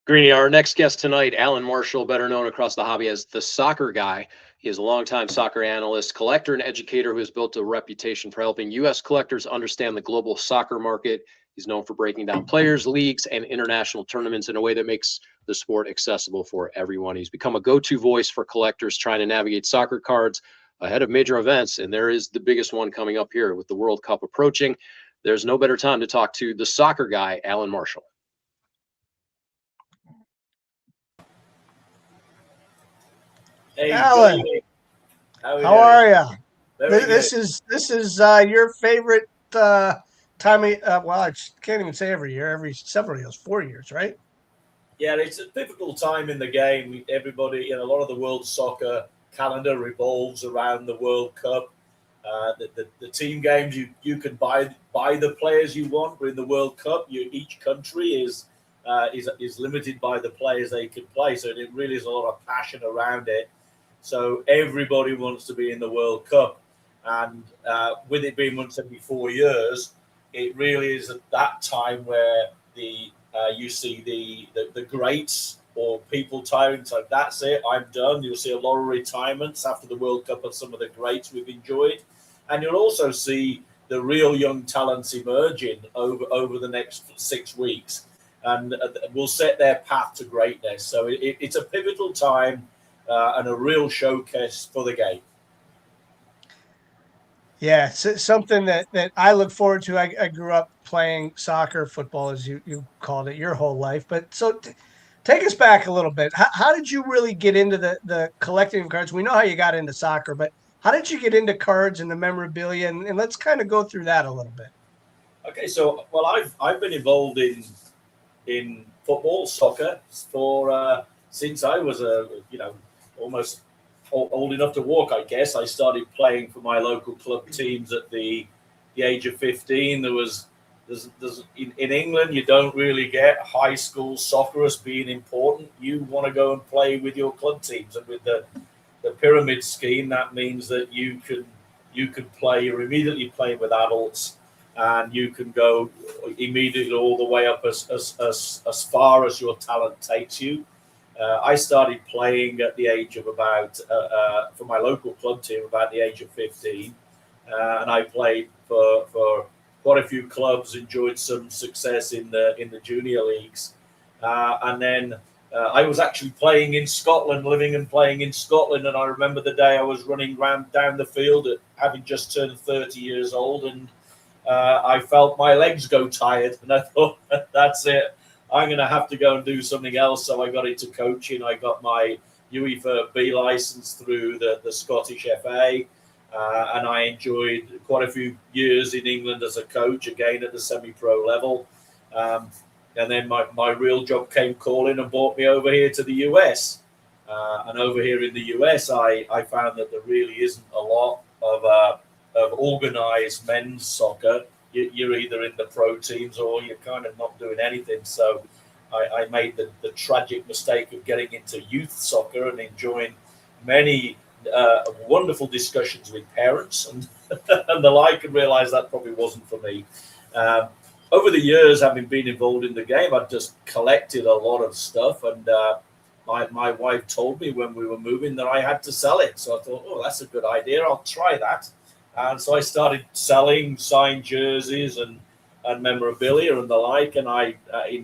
Greeny, our next guest tonight, Allan Marshall, better known across the hobby as the Soccer Guy. He is a longtime soccer analyst, collector, and educator who has built a reputation for helping U.S. collectors understand the global soccer market. He's known for breaking down players, leagues, and international tournaments in a way that makes the sport accessible for everyone. He's become a go-to voice for collectors trying to navigate soccer cards ahead of major events, and there is the biggest one coming up here with the World Cup approaching. There's no better time to talk to the Soccer Guy, Allan Marshall. Hey, Allan, how are you? This is your favorite time of, well, I can't even say every year, every several years, 4 years, right? Yeah, it's a pivotal time in the game. Everybody, a lot of the world soccer calendar revolves around the World Cup. The team games, you can buy the players you want, but in the World Cup, each country is limited by the players they can play. So it really is a lot of passion around it. So everybody wants to be in the World Cup, and with it being once every 4 years, it really is at that time where you see the greats or people tiring. So that's it, I'm done. You'll see a lot of retirements after the World Cup of some of the greats we've enjoyed, and you'll also see the real young talents emerging over the next 6 weeks, and will set their path to greatness. So it's a pivotal time. And a real showcase for the game. Yeah, it's something that I look forward to. I grew up playing soccer, football, as you called it, your whole life. But so take us back a little bit. How did you really get into the collecting of cards? We know how you got into soccer, but how did you get into cards and the memorabilia? And let's kind of go through that a little bit. Okay, so I've been involved in football, soccer for since I was almost old enough to walk, I guess. I started playing for my local club teams at the age of 15. There's in England, you don't really get high school soccer as being important. You want to go and play with your club teams, and with the pyramid scheme, that means that you could play. You're immediately playing with adults, and you can go immediately all the way up as far as your talent takes you. I started playing at the age of about, for my local club team, about the age of 15. And I played for quite a few clubs, enjoyed some success in the junior leagues. And then I was actually playing in Scotland, living and playing in Scotland. And I remember the day I was running down the field at having just turned 30 years old. And I felt my legs go tired. And I thought, that's it. I'm going to have to go and do something else. So I got into coaching. I got my UEFA B license through the Scottish FA. And I enjoyed quite a few years in England as a coach, again at the semi-pro level. And then my real job came calling and brought me over here to the US. And over here in the US, I found that there really isn't a lot of organized men's soccer. You're either in the pro teams or you're kind of not doing anything. So I made the tragic mistake of getting into youth soccer and enjoying many wonderful discussions with parents and, and the like, and realized that probably wasn't for me. Over the years, having been involved in the game, I've just collected a lot of stuff. And my wife told me when we were moving that I had to sell it. So I thought, oh, that's a good idea. I'll try that. And so I started selling signed jerseys and memorabilia and the like. And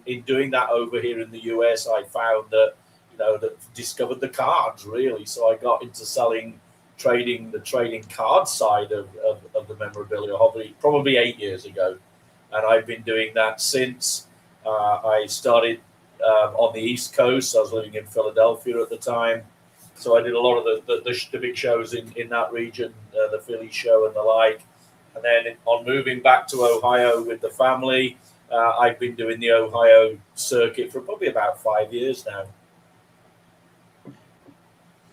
in doing that over here in the US, I found that, that discovered the cards really. So I got into the trading card side of the memorabilia probably 8 years ago. And I've been doing that since. I started on the East Coast. I was living in Philadelphia at the time. So I did a lot of the big shows in that region, the Philly show and the like. And then on moving back to Ohio with the family, I've been doing the Ohio circuit for probably about 5 years now.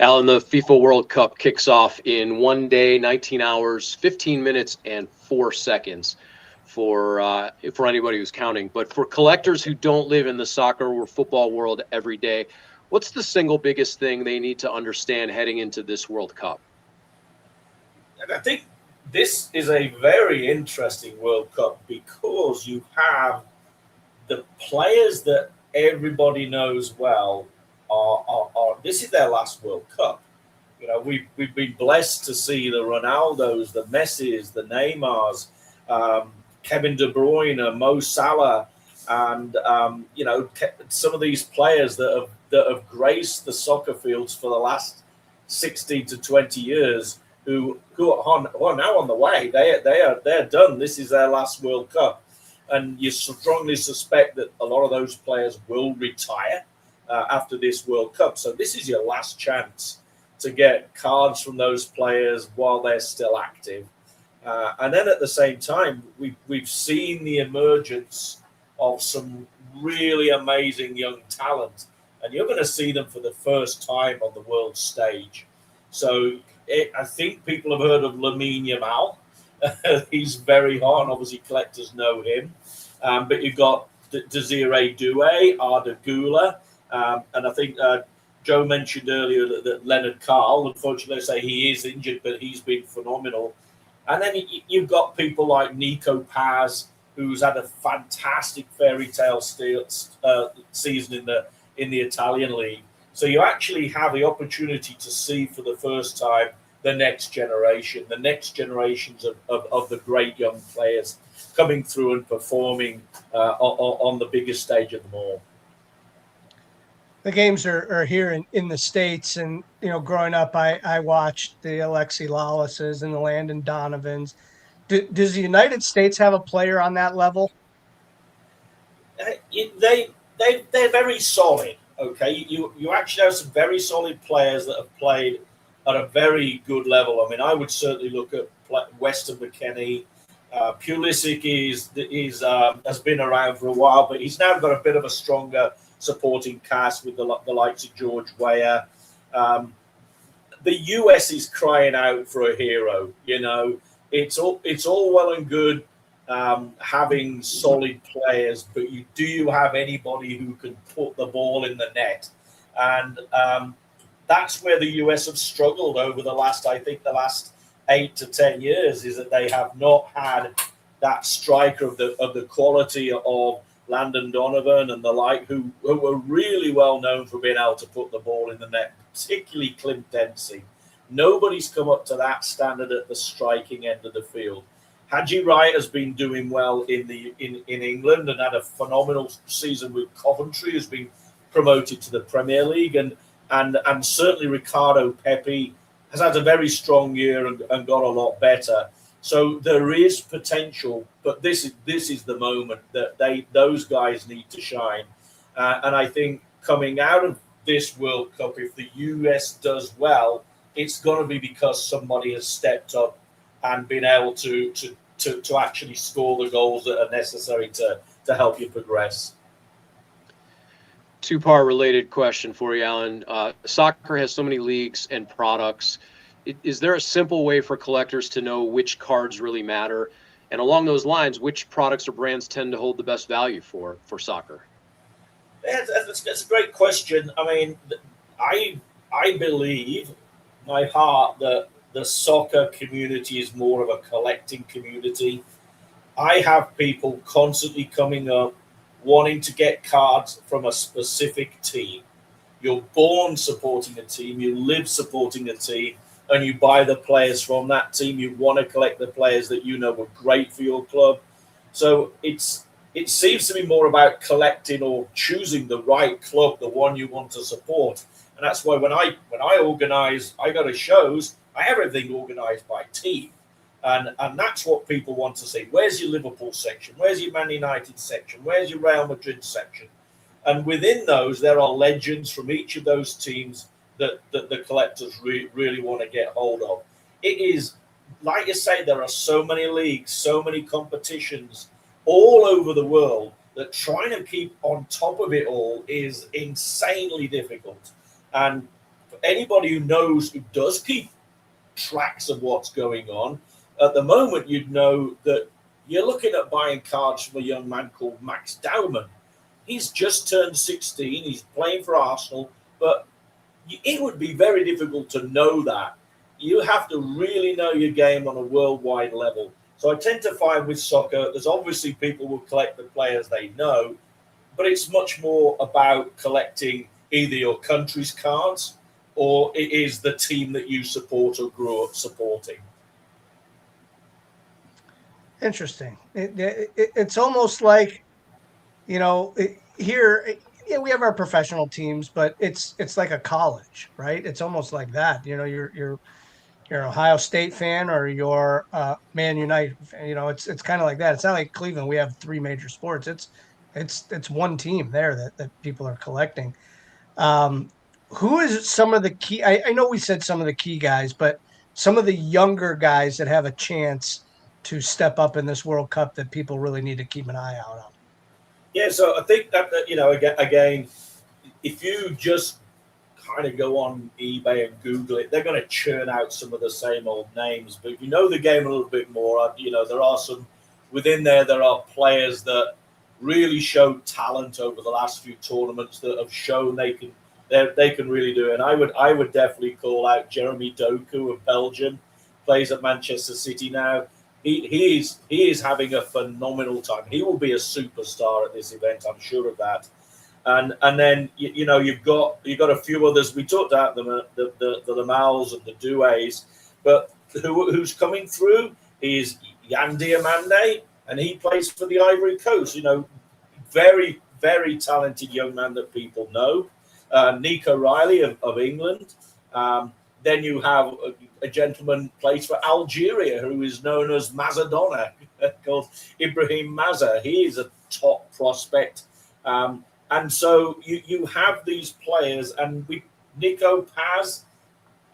Allan, the FIFA World Cup kicks off in 1 day, 19 hours, 15 minutes, and 4 seconds for anybody who's counting. But for collectors who don't live in the soccer or football world every day, what's the single biggest thing they need to understand heading into this World Cup? I think this is a very interesting World Cup because you have the players that everybody knows well are this is their last World Cup. You know, we've been blessed to see the Ronaldos, the Messis, the Neymars, Kevin De Bruyne, Mo Salah, and you know, some of these players that have graced the soccer fields for the last 16 to 20 years, who are now on the way. They're done. This is their last World Cup, and you strongly suspect that a lot of those players will retire after this World Cup. So this is your last chance to get cards from those players while they're still active. And then at the same time, we've seen the emergence of some really amazing young talent, and you're going to see them for the first time on the world stage. So I think people have heard of Lamine Yamal. He's very hot, and obviously collectors know him. But you've got Desiree Doué, Arda Güler, and I think Joe mentioned earlier that Leonard Carl, unfortunately, say he is injured, but he's been phenomenal. And then you've got people like Nico Paz, who's had a fantastic fairy tale season in the Italian league. So you actually have the opportunity to see for the first time the next generations of the great young players coming through and performing on the biggest stage of them all. The games are here in the States, and you know, growing up, I watched the Alexi Lalas's and the Landon Donovans. Does the United States have a player on that level? They're very solid. Okay, you actually have some very solid players that have played at a very good level. I mean, I would certainly look at Weston McKennie. Pulisic has been around for a while, but he's now got a bit of a stronger supporting cast with the likes of George Weah. The US is crying out for a hero. You know, it's all well and good having solid players, but do you have anybody who can put the ball in the net? And that's where the US have struggled over the last 8 to 10 years, is that they have not had that striker of the quality of Landon Donovan and the like, who were really well known for being able to put the ball in the net, particularly Clint Dempsey. Nobody's come up to that standard at the striking end of the field. Haji Wright has been doing well in England and had a phenomenal season with Coventry, has been promoted to the Premier League, and certainly Ricardo Pepi has had a very strong year and got a lot better. So there is potential, but this is the moment that those guys need to shine. And I think coming out of this World Cup, if the US does well, it's going to be because somebody has stepped up and been able to actually score the goals that are necessary to help you progress. Two-part related question for you, Allan. Soccer has so many leagues and products. Is there a simple way for collectors to know which cards really matter? And along those lines, which products or brands tend to hold the best value for soccer? That's a great question. I mean, I believe my heart that the soccer community is more of a collecting community. I have people constantly coming up wanting to get cards from a specific team. You're born supporting a team, you live supporting a team, and you buy the players from that team. You want to collect the players that you know were great for your club. So it seems to be more about collecting or choosing the right club, the one you want to support. And that's why when I organize, I go to shows, I have everything organized by team. And that's what people want to see. Where's your Liverpool section? Where's your Man United section? Where's your Real Madrid section? And within those, there are legends from each of those teams that the collectors really want to get hold of. It is, like you say, there are so many leagues, so many competitions all over the world that trying to keep on top of it all is insanely difficult. And for anybody who does keep tracks of what's going on, at the moment, you'd know that you're looking at buying cards from a young man called Max Dowman. He's just turned 16. He's playing for Arsenal, but it would be very difficult to know that. You have to really know your game on a worldwide level. So I tend to find with soccer, there's obviously people who collect the players they know, but it's much more about collecting either your country's cards or it is the team that you support or grew up supporting. Interesting. It's almost like, here, yeah, we have our professional teams, but it's like a college, right? It's almost like that. You're an Ohio State fan or you're Man United. It's kind of like that. It's not like Cleveland. We have three major sports. It's one team there that people are collecting. Um, who is some of the key? I know we said some of the key guys, but some of the younger guys that have a chance to step up in this World Cup that people really need to keep an eye out on. Yeah, so I think that again, if you just kind of go on eBay and Google it, they're going to churn out some of the same old names. But if you know the game a little bit more, there are some within there. There are players that really showed talent over the last few tournaments that have shown they can really do it. And I would definitely call out Jeremy Doku of Belgium, plays at Manchester City now. He is having a phenomenal time. He will be a superstar at this event, I'm sure of that. And then you've got a few others. We talked about them, the Lamals and the Doués, but who's coming through is Yan Diomande, and he plays for the Ivory Coast. Very, very talented young man that people know. Nico Riley of England. Then you have a gentleman plays for Algeria who is known as Mazzadonna, called Ibrahim Mazza. He is a top prospect. And so you have these players, and Nico Paz,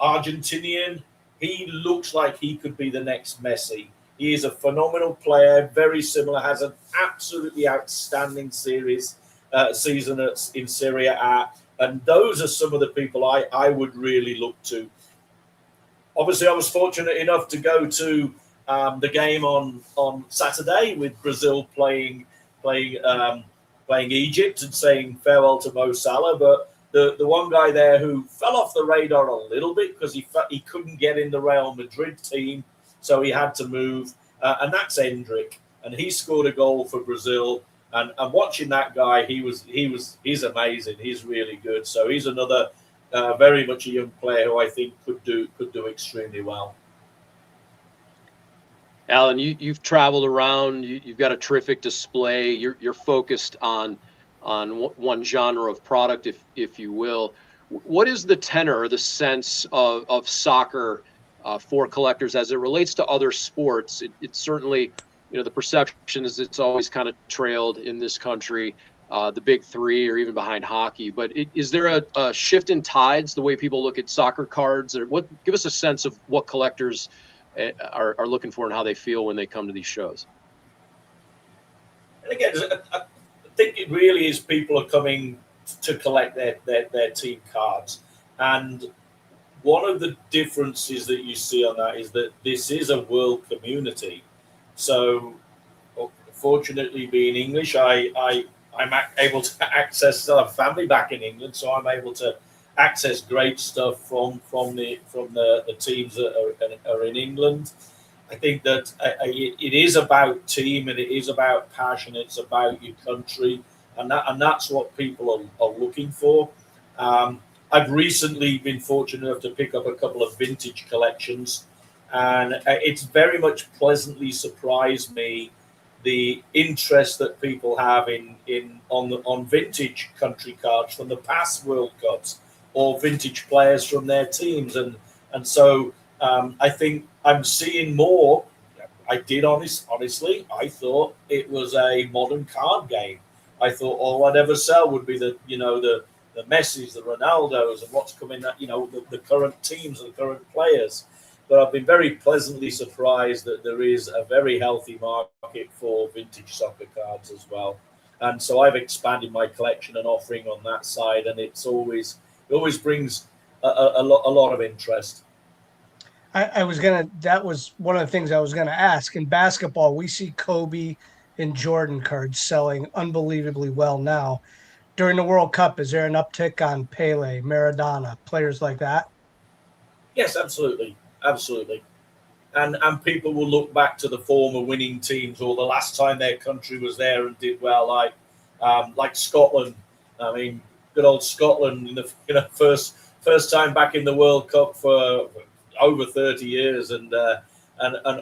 Argentinian, he looks like he could be the next Messi. He is a phenomenal player, very similar, has an absolutely outstanding season in Serie A. And those are some of the people I would really look to. Obviously, I was fortunate enough to go to the game on Saturday with Brazil playing Egypt and saying farewell to Mo Salah. But the one guy there who fell off the radar a little bit because he couldn't get in the Real Madrid team, so he had to move, and that's Endrick, and he scored a goal for Brazil. And watching that guy, he's amazing. He's really good. So he's another very much a young player who I think could do extremely well. Allan, you've traveled around. You've got a terrific display. You're focused on one genre of product, if you will. What is the tenor or the sense of soccer for collectors as it relates to other sports? It's certainly, the perception is it's always kind of trailed in this country, the big three or even behind hockey. But is there a shift in tides, the way people look at soccer cards? Or give us a sense of what collectors are looking for and how they feel when they come to these shows. And again, I think it really is people are coming to collect their team cards. And one of the differences that you see on that is that this is a world community. So fortunately, being English, I'm able to access family back in England, so I'm able to access great stuff from the teams that are in England. I think that it is about team and it is about passion. It's about your country, and that's what people are looking for. I've recently been fortunate enough to pick up a couple of vintage collections, and it's very much pleasantly surprised me the interest that people have on vintage country cards from the past World Cups or vintage players from their teams, and so I think I'm seeing more. I did honestly. I thought it was a modern card game. I thought all I'd ever sell would be the Messis, the Ronaldos, and what's coming. The current teams and the current players. But I've been very pleasantly surprised that there is a very healthy market for vintage soccer cards as well. And so I've expanded my collection and offering on that side, and it always brings a lot of interest. That was one of the things I was gonna ask. In basketball, we see Kobe and Jordan cards selling unbelievably well now. During the World Cup, is there an uptick on Pele, Maradona, players like that? Yes, absolutely. And people will look back to the former winning teams or the last time their country was there and did well. like Scotland. I mean, good old Scotland in the first time back in the World Cup for over 30 years, and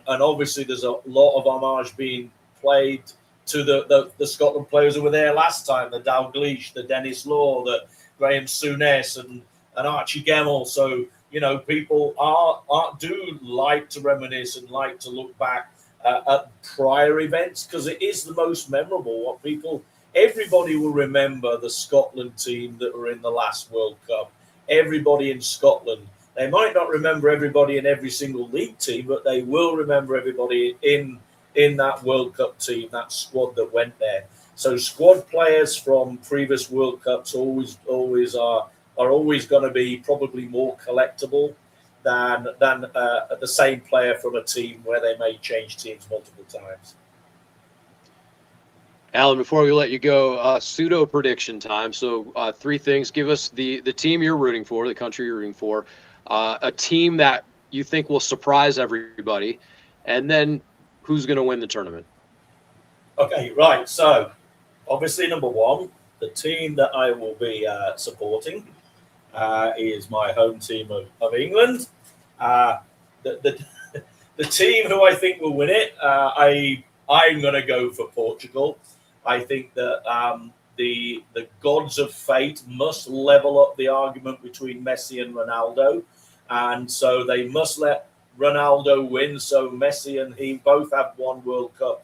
obviously there's a lot of homage being played to the Scotland players who were there last time, the Dalglish, the Dennis Law, the Graham Souness, and Archie Gemmill. So, you know, people do like to reminisce and like to look back at prior events, because it is the most memorable. Everybody will remember the Scotland team that were in the last World Cup. Everybody in Scotland. They might not remember everybody in every single league team, but they will remember everybody in that World Cup team, that squad that went there. So squad players from previous World Cups always are always going to be probably more collectible than the same player from a team where they may change teams multiple times. Allan, before we let you go, pseudo prediction time. So 3 things. Give us the team you're rooting for, the country you're rooting for, a team that you think will surprise everybody, and then who's going to win the tournament. Okay, right. So obviously, number 1, the team that I will be supporting is my home team of England. The team who I think will win it, I'm going to go for Portugal. I think that the gods of fate must level up the argument between Messi and Ronaldo, and so they must let Ronaldo win. So Messi and he both have 1 World Cup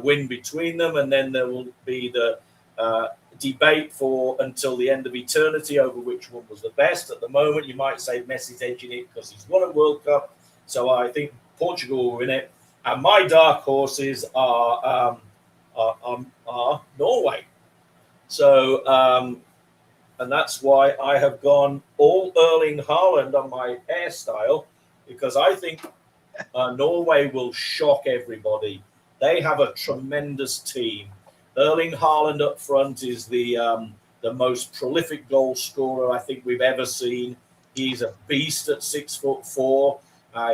win between them, and then there will be the debate for until the end of eternity over which one was the best. At the moment, you might say Messi's edging it because he's won a World Cup. So I think Portugal will win it. And my dark horses are Norway. So, and that's why I have gone all Erling Haaland on my hairstyle, because I think Norway will shock everybody. They have a tremendous team. Erling Haaland up front is the most prolific goal scorer I think we've ever seen. He's a beast at 6'4".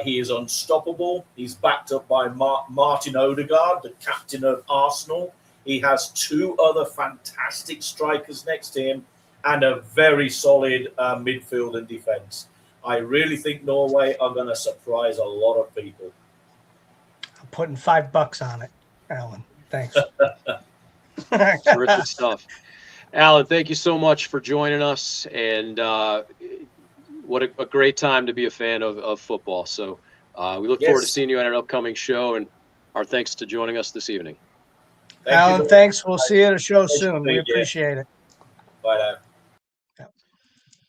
He is unstoppable. He's backed up by Martin Odegaard, the captain of Arsenal. He has 2 other fantastic strikers next to him and a very solid midfield and defence. I really think Norway are going to surprise a lot of people. I'm putting $5 on it, Allan. Thanks. Terrific stuff. Allan, thank you so much for joining us, and what a great time to be a fan of football. So we look forward to seeing you at an upcoming show, and our thanks to joining us this evening. Allan, thanks. We'll see you at a show soon. We appreciate it. Bye now.